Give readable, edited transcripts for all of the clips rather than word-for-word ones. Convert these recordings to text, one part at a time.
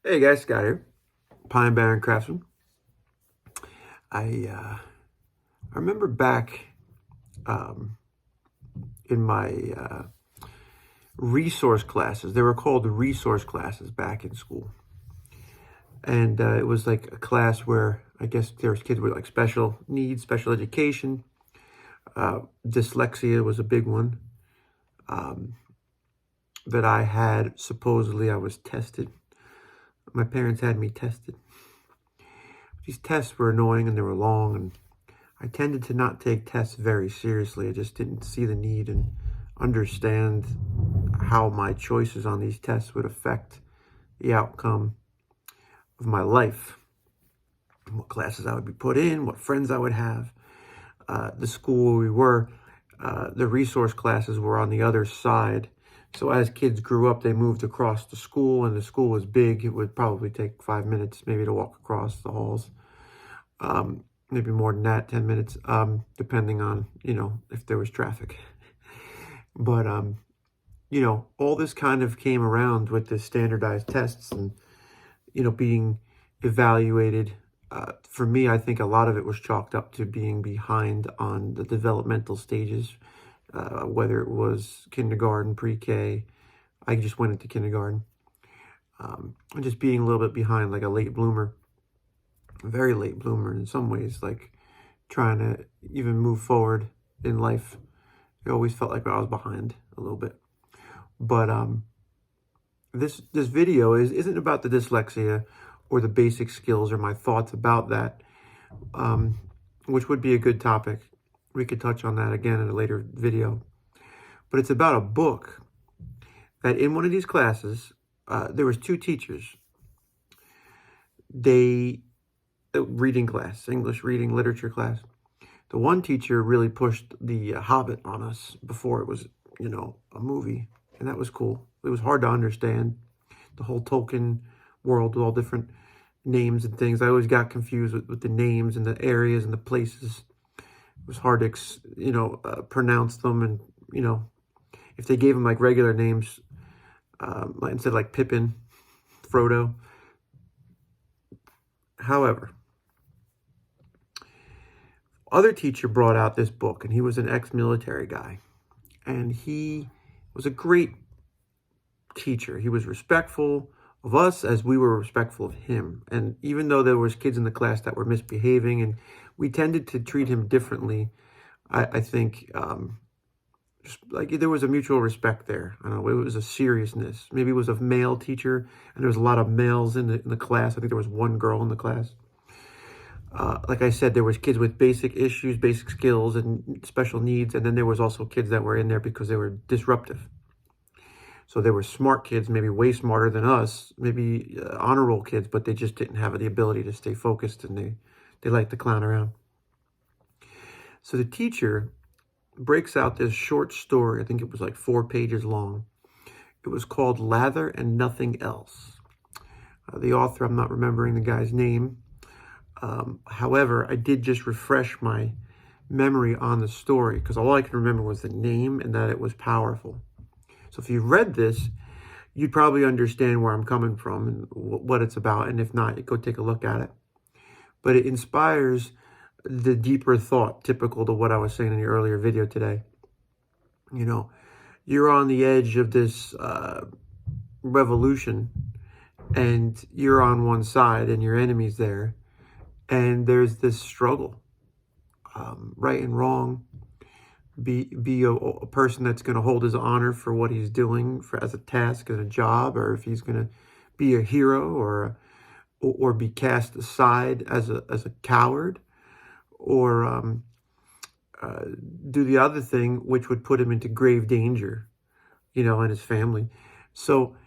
Hey guys, Scott here, Pine Barren Craftsman. I remember back um, in my resource classes. They were called resource classes back in school, and it was like a class where I guess there was kids with like special needs, special education. Dyslexia was a big one um, that I had. Supposedly, I was tested. My parents had me tested. These tests were annoying and they were long, and I tended to not take tests very seriously. I just didn't see the need and understand how my choices on these tests would affect the outcome of my life, what classes I would be put in, what friends I would have. The school we were, the resource classes were on the other side. So as kids grew up, they moved across the school, and the school was big. It would probably take 5 minutes maybe to walk across the halls. Maybe more than that, 10 minutes, depending on, if there was traffic. But, all this kind of came around with the standardized tests and, being evaluated. For me, I think a lot of it was chalked up to being behind on the developmental stages, whether it was kindergarten, pre-K. I just went into kindergarten. And just being a little bit behind, like a late bloomer. Very late bloomer in some ways, like trying to even move forward in life. It always felt like I was behind a little bit. But this video isn't about the dyslexia or the basic skills or my thoughts about that, which would be a good topic. We could touch on that again in a later video. But it's about a book that in one of these classes, there was two teachers. Reading class, English reading literature class. The one teacher really pushed the Hobbit on us before it was, a movie. And that was cool. It was hard to understand the whole Tolkien world with all different names and things. I always got confused with the names and the areas and the places. It was hard to, pronounce them. And, if they gave them like regular names, instead of like Pippin, Frodo. However, other teacher brought out this book, and he was an ex-military guy, and he was a great teacher. He was respectful of us as we were respectful of him. And even though there was kids in the class that were misbehaving, and we tended to treat him differently, I think just like there was a mutual respect there. I don't know, it was a seriousness. Maybe it was a male teacher, and there was a lot of males in the class. I think there was one girl in the class. Like I said, there was kids with basic issues, basic skills, and special needs. And then there was also kids that were in there because they were disruptive. So there were smart kids, maybe way smarter than us, maybe honor roll kids, but they just didn't have the ability to stay focused, and they liked to clown around. So the teacher breaks out this short story. I think it was like 4 pages long. It was called Lather and Nothing Else. The author, I'm not remembering the guy's name. However, I did just refresh my memory on the story because all I can remember was the name and that it was powerful. So if you read this, you'd probably understand where I'm coming from and what it's about. And if not, go take a look at it. But it inspires the deeper thought, typical to what I was saying in the earlier video today. You're on the edge of this revolution, and you're on one side and your enemy's there. And there's this struggle, right and wrong. Be a person that's going to hold his honor for what he's doing as a task and a job, or if he's going to be a hero or be cast aside as a coward, or do the other thing, which would put him into grave danger, and his family. So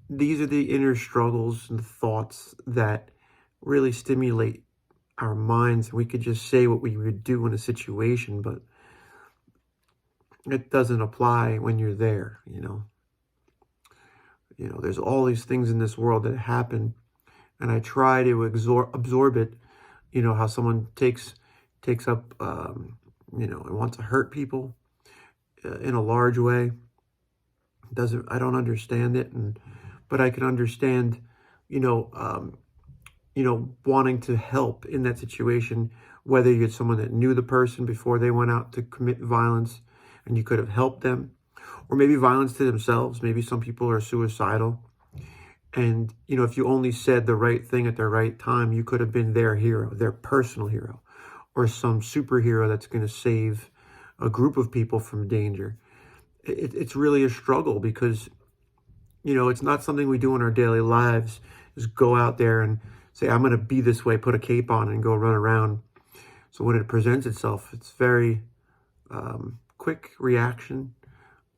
these are the inner struggles and thoughts that really stimulate our minds. We could just say what we would do in a situation, but it doesn't apply when you're there. There's all these things in this world that happen, and I try to absorb it. How someone takes up, and wants to hurt people in a large way. I don't understand it, but I can understand you know, wanting to help in that situation, whether you're someone that knew the person before they went out to commit violence and you could have helped them, or maybe violence to themselves. Maybe some people are suicidal. And, if you only said the right thing at the right time, you could have been their hero, their personal hero, or some superhero that's going to save a group of people from danger. It's really a struggle because, it's not something we do in our daily lives, is go out there and say, I'm going to be this way, put a cape on and go run around. So when it presents itself, it's very quick reaction,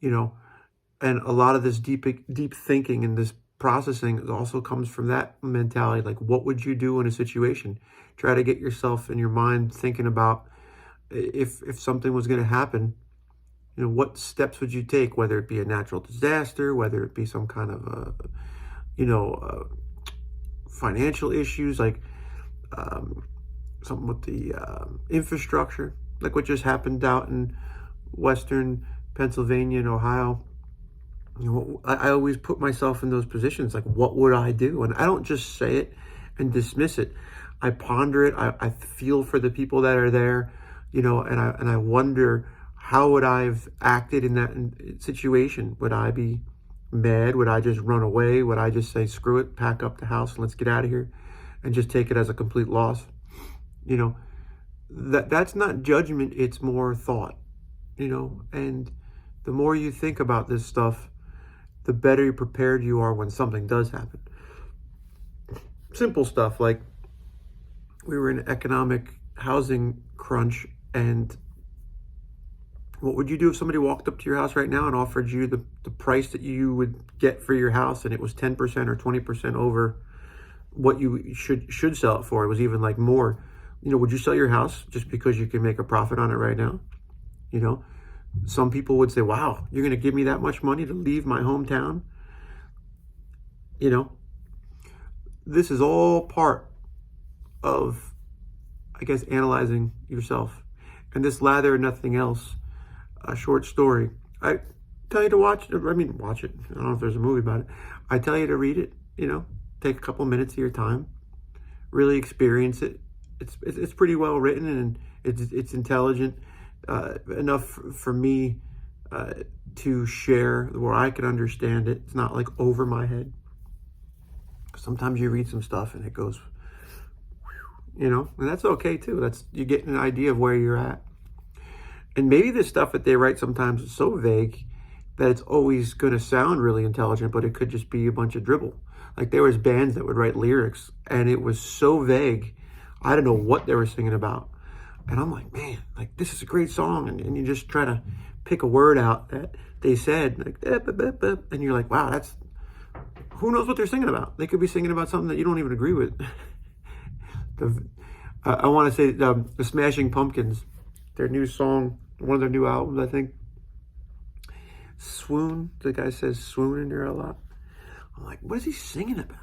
and a lot of this deep thinking and this processing also comes from that mentality. Like, what would you do in a situation? Try to get yourself in your mind thinking about if something was going to happen, what steps would you take, whether it be a natural disaster, whether it be some kind of, financial issues, like something with the infrastructure, like what just happened out in Western Pennsylvania and Ohio. I always put myself in those positions. Like, what would I do? And I don't just say it and dismiss it. I ponder it. I feel for the people that are there, and I wonder, how would I have acted in that situation? Would I be mad? Would I just run away? Would I just say, screw it, pack up the house and let's get out of here, and just take it as a complete loss? That's not judgment. It's more thought, and the more you think about this stuff, the better prepared you are when something does happen. Simple stuff like, we were in an economic housing crunch, and what would you do if somebody walked up to your house right now and offered you the price that you would get for your house, and it was 10% or 20% over what you should sell it for? It was even like more. Would you sell your house just because you can make a profit on it right now? Some people would say, wow, you're going to give me that much money to leave my hometown? This is all part of, I guess, analyzing yourself. And this Lather and Nothing Else, a short story, I tell you to watch it. Watch it. I don't know if there's a movie about it. I tell you to read it, take a couple minutes of your time, really experience it. It's pretty well written, and it's intelligent enough for me to share where I can understand it. It's not like over my head. Sometimes you read some stuff and it goes, and that's okay too. You're getting an idea of where you're at. And maybe the stuff that they write sometimes is so vague that it's always going to sound really intelligent, but it could just be a bunch of dribble. Like, there was bands that would write lyrics and it was so vague, I don't know what they were singing about. And I'm like, man, like, this is a great song. And you just try to pick a word out that they said, like, and you're like, wow, who knows what they're singing about? They could be singing about something that you don't even agree with. I want to say the Smashing Pumpkins, their new song, one of their new albums, I think, Swoon. The guy says swoon in there a lot. I'm like, what is he singing about?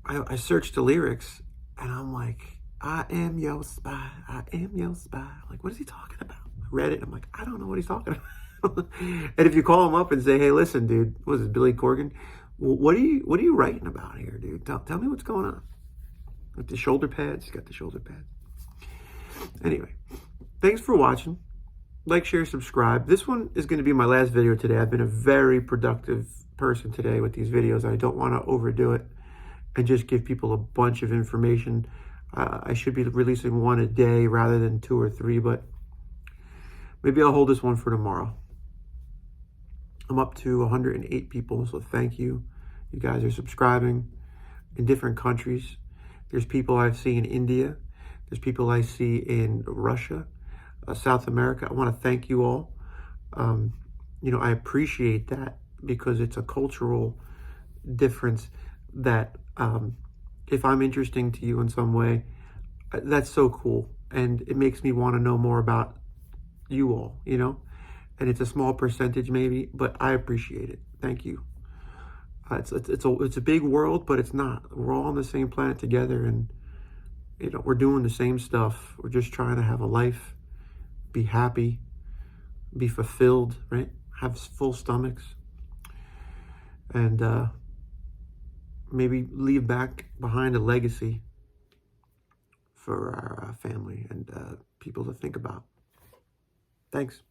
I searched the lyrics, and I'm like, I am your spy, I am your spy. I'm like, what is he talking about? I read it, and I'm like, I don't know what he's talking about. And if you call him up and say, hey, listen, dude, what is it, Billy Corgan? What are you writing about here, dude? Tell me what's going on. With the shoulder pads, he's got the shoulder pads. Anyway, thanks for watching. Like, share, subscribe. This one is going to be my last video today. I've been a very productive person today with these videos. I don't want to overdo it and just give people a bunch of information. I should be releasing one a day rather than 2 or 3, but maybe I'll hold this one for tomorrow. I'm up to 108 people, so thank you. You guys are subscribing in different countries. There's people I see in India. There's people I see in Russia, South America. I want to thank you all. I appreciate that, because it's a cultural difference that if I'm interesting to you in some way, that's so cool. And it makes me want to know more about you all, and it's a small percentage maybe, but I appreciate it. Thank you. It's a big world, but it's not. We're all on the same planet together, and we're doing the same stuff. We're just trying to have a life, be happy, be fulfilled, right? Have full stomachs. and maybe leave back behind a legacy for our family and people to think about. Thanks.